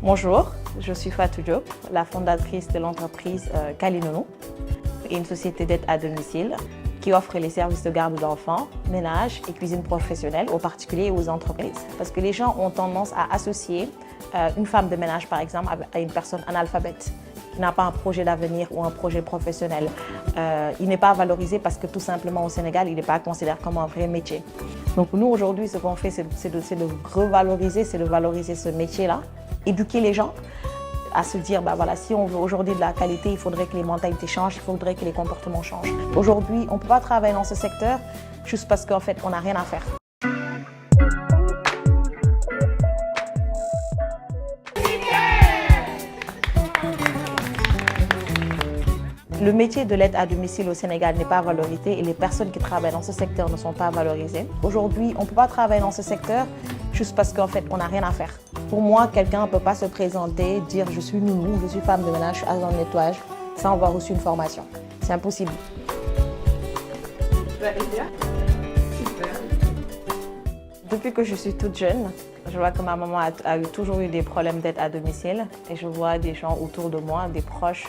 Bonjour, je suis Fatou Diop, la fondatrice de l'entreprise Kalinonou, une société d'aide à domicile qui offre les services de garde d'enfants, ménage et cuisine professionnelle aux particuliers et aux entreprises. Parce que les gens ont tendance à associer une femme de ménage, par exemple, à une personne analphabète qui n'a pas un projet d'avenir ou un projet professionnel. Il n'est pas valorisé parce que tout simplement au Sénégal, il n'est pas considéré comme un vrai métier. Donc nous, aujourd'hui, ce qu'on fait, c'est de revaloriser, c'est de valoriser ce métier-là, éduquer les gens à se dire, voilà, si on veut aujourd'hui de la qualité, il faudrait que les mentalités changent, il faudrait que les comportements changent. Aujourd'hui, on ne peut pas travailler dans ce secteur juste parce qu'en fait, on n'a rien à faire. Le métier de l'aide à domicile au Sénégal n'est pas valorisé et les personnes qui travaillent dans ce secteur ne sont pas valorisées. Aujourd'hui, on ne peut pas travailler dans ce secteur juste parce qu'en fait, on n'a rien à faire. Pour moi, quelqu'un ne peut pas se présenter, dire je suis nounou, je suis femme de ménage, je suis agent de nettoyage, sans avoir reçu une formation. C'est impossible. Tu vas aider? Super. Depuis que je suis toute jeune, je vois que ma maman a toujours eu des problèmes d'aide à domicile et je vois des gens autour de moi, des proches,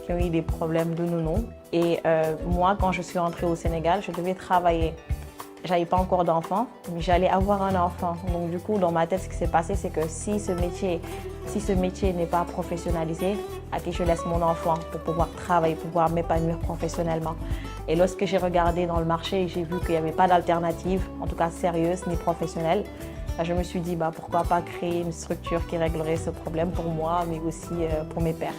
qui ont eu des problèmes de nounou. Et moi, quand je suis rentrée au Sénégal, je devais travailler. J'avais pas encore d'enfant, mais j'allais avoir un enfant. Donc du coup, dans ma tête, ce qui s'est passé, c'est que si ce métier n'est pas professionnalisé, à qui je laisse mon enfant pour pouvoir travailler, pour pouvoir m'épanouir professionnellement. Et lorsque j'ai regardé dans le marché, j'ai vu qu'il n'y avait pas d'alternative, en tout cas sérieuse ni professionnelle, je me suis dit pourquoi pas créer une structure qui réglerait ce problème pour moi, mais aussi pour mes pairs.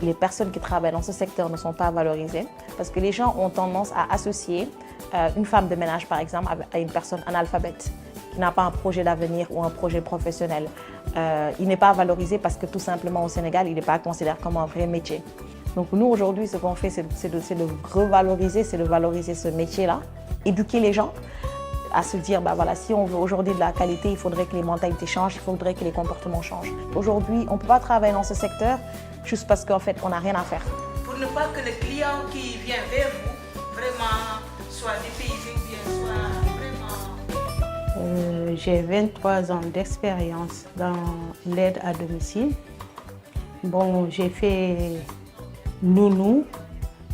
Les personnes qui travaillent dans ce secteur ne sont pas valorisées parce que les gens ont tendance à associer une femme de ménage, par exemple, à une personne analphabète qui n'a pas un projet d'avenir ou un projet professionnel. Il n'est pas valorisé parce que tout simplement au Sénégal, il n'est pas considéré comme un vrai métier. Donc nous, aujourd'hui, ce qu'on fait, c'est de revaloriser, c'est de valoriser ce métier-là, éduquer les gens à se dire, voilà, si on veut aujourd'hui de la qualité, il faudrait que les mentalités changent, il faudrait que les comportements changent. Aujourd'hui, on ne peut pas travailler dans ce secteur juste parce qu'en fait, on n'a rien à faire. Pour ne pas que le client qui vient vers vous, vraiment, soit dépaysé ou bien soit vraiment... J'ai 23 ans d'expérience dans l'aide à domicile. Bon, j'ai fait nounou,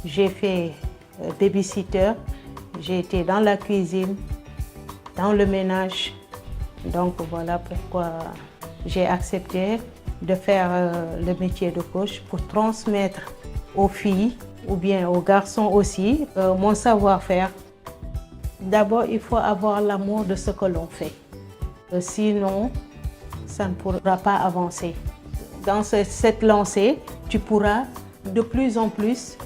j'ai fait babysitter, j'ai été dans la cuisine, dans le ménage. Donc voilà pourquoi j'ai accepté de faire le métier de coach pour transmettre aux filles ou bien aux garçons aussi mon savoir-faire. D'abord, il faut avoir l'amour de ce que l'on fait. Sinon, ça ne pourra pas avancer. Dans cette lancée, tu pourras de plus en plus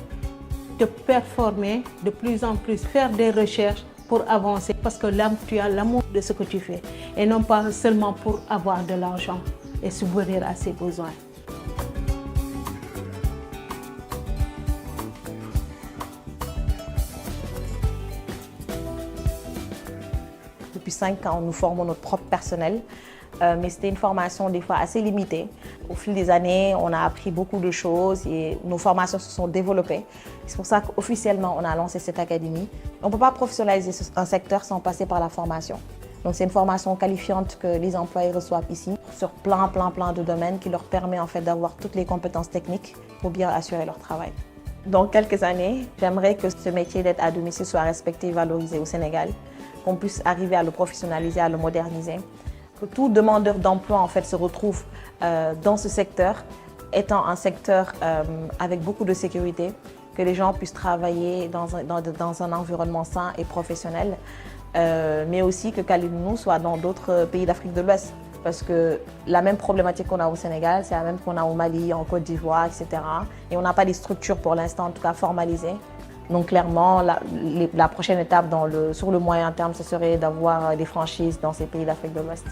te performer, de plus en plus faire des recherches pour avancer. Parce que là, tu as l'amour de ce que tu fais et non pas seulement pour avoir de l'argent et subvenir à ses besoins. Depuis 5 ans, nous formons notre propre personnel, mais c'était une formation des fois assez limitée. Au fil des années, on a appris beaucoup de choses et nos formations se sont développées. C'est pour ça qu'officiellement, on a lancé cette académie. On ne peut pas professionnaliser un secteur sans passer par la formation. Donc c'est une formation qualifiante que les employés reçoivent ici sur plein de domaines qui leur permet en fait d'avoir toutes les compétences techniques pour bien assurer leur travail. Dans quelques années, j'aimerais que ce métier d'aide à domicile soit respecté et valorisé au Sénégal, qu'on puisse arriver à le professionnaliser, à le moderniser, que tout demandeur d'emploi en fait se retrouve dans ce secteur, étant un secteur avec beaucoup de sécurité, que les gens puissent travailler dans un environnement sain et professionnel, mais aussi que Kalinonou soit dans d'autres pays d'Afrique de l'Ouest. Parce que la même problématique qu'on a au Sénégal, c'est la même qu'on a au Mali, en Côte d'Ivoire, etc. Et on n'a pas des structures pour l'instant, en tout cas formalisées. Donc clairement, la prochaine étape sur le moyen terme, ce serait d'avoir des franchises dans ces pays d'Afrique de l'Ouest.